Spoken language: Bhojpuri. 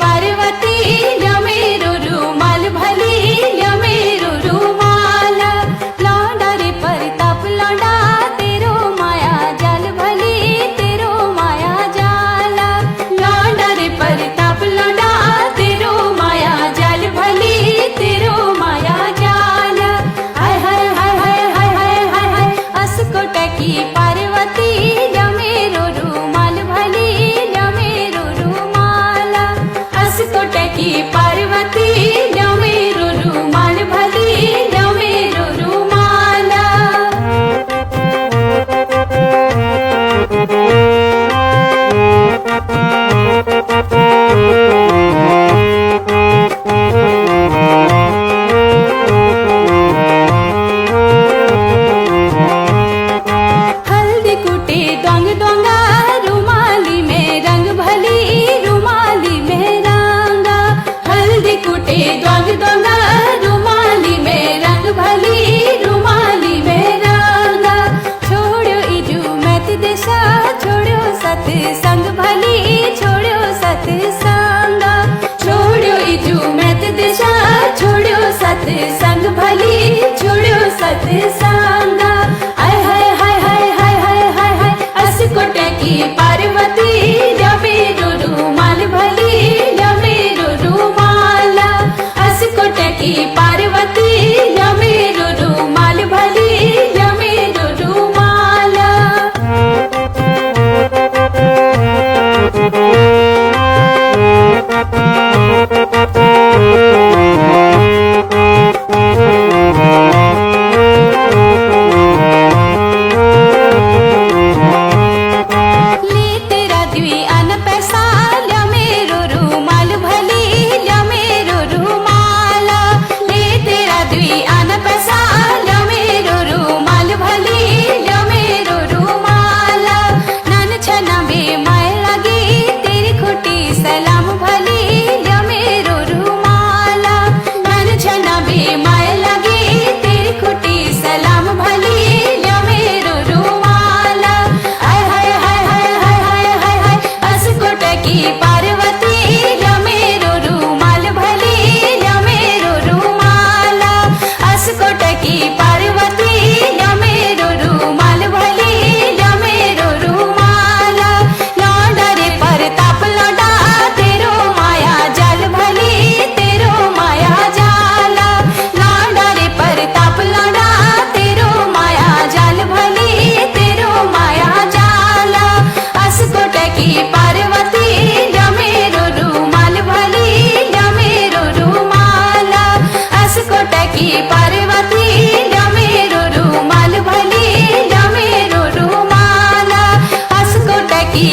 पार्वती मेरो रुमाल भली मेरो रुमाल लौंडा रे परताप लौंडा तेरो माया जाल भली तेरो माया जाल लौंडा रे परताप लौंडा तेरो माया जाल भली तेरो माया जाल हाय हाय हाय हाय हाय हाय हाय हाय अस्कोट की पार्वती मेरो रुमाल भली मेरो रुमाल अस्कोट की पार्वती मेरो रुमाल भली मेरो रुमाल हल्दी कुटे दोंग दोंगा रुमाली में रंग भली रुमाली में रंग हल्दी कुटे दोंग दोंगा रुमाली में रंग भली रुमाली में रंग छोड़ो इजू मत दिशा छोड़ो सत संग भली छोड़ो सत संग छोड़ो इजू मत दिशा छोड़ो सत संग भली छोड़ो सत संग हाय हाय हाय हाय हाय हाय हाय हाय अस्कोट की पार्वती मेरो रुमाल भली मेरो रुमाल अस्कोट की पार्वती मेरो रुमाल भली मेरो रुमाल ले तेरा द्वी अन पैसा मेरो रुमाल भली मेरो रुमाल ले तेरा द्वी अन पैसा मेरो रुमाल भली मेरो रुमाल नन छना में माय लगी तेरी खुटी सलाम भली मेरो रुमाल नन छना में माय लगी तेरी खुटी सलाम भली मेरो रुमाल हाय हाय हाय हाय हाय हाय हाय हाय अस्कोट की पार्वती मेरो रुमाल भली मेरो रुमाल अस्कोट की पार्वती मेरो रुमाल भली मेरो रुमाल लौंडा रे परताप लौंडा तेरो माया जाल भली तेरो माया जाल लौंडा रे परताप लौंडा तेरो माया जाल भली तेरो माया जाल अस्कोट की पार्वती मेरो रुमाल भली मेरो रुमाल अस्कोट की पार्वती मेरो रुमाल भली मेरो रुमाल अस्कोट की